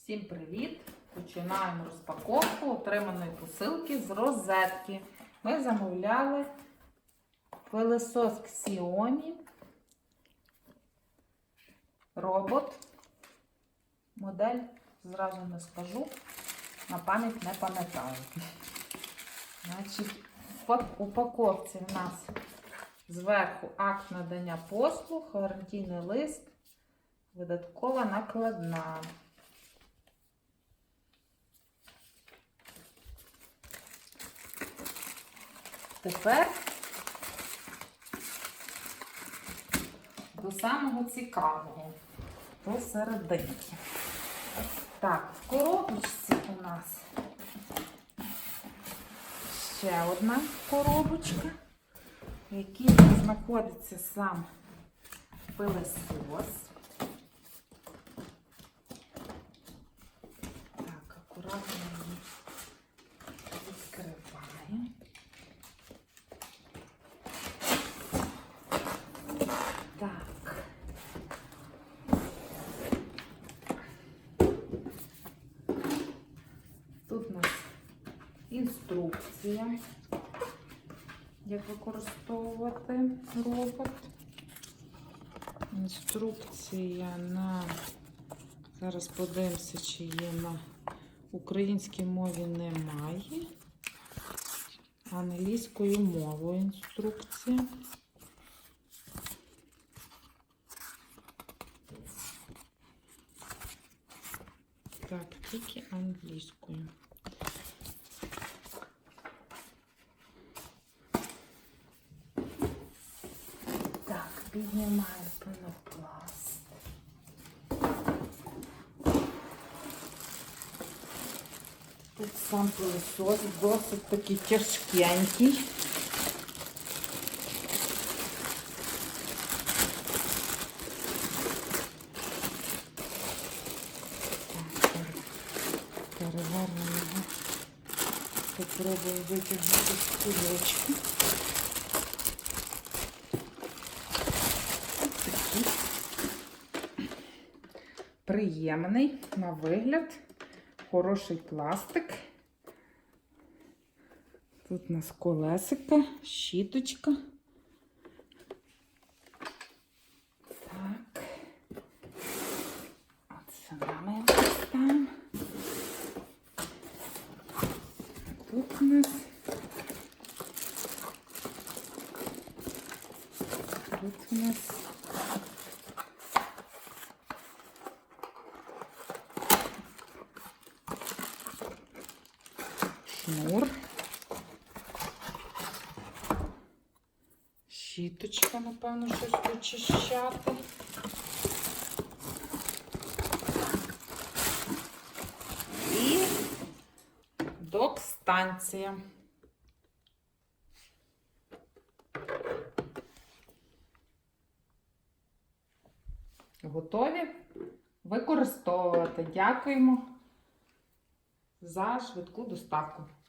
Всім привіт! Починаємо розпаковку отриманої посилки з розетки. Ми замовляли пилосос Xiaomi робот. Модель зразу не скажу, на пам'ять не пам'ятаю. Значить, в упаковці в нас зверху акт надання послуг, гарантійний лист, видаткова накладна. Тепер до самого цікавого, до серединки. Так, в коробочці у нас ще одна коробочка, в якій знаходиться сам пилосос. Так, акуратно її відкриваємо. Так. Тут у нас інструкція, як використовувати робот. Інструкція на, зараз подивимося, чи є на українській мові, немає. Англійською мовою інструкція. Так, тільки англійською. Так, піднімаємо пенопласт. Тут сам пилосос досить такий тяжкенький. Перевернемо його. Попробую витягнути з кульочки. Такий приємний на вигляд, хороший пластик. Тут у нас колесика, щіточка. Так. От сюди ми його ставимо. Тут у нас шнур, щіточка, напевно, щось очищати. І док-станція. Готові використовувати. Дякуємо за швидку доставку.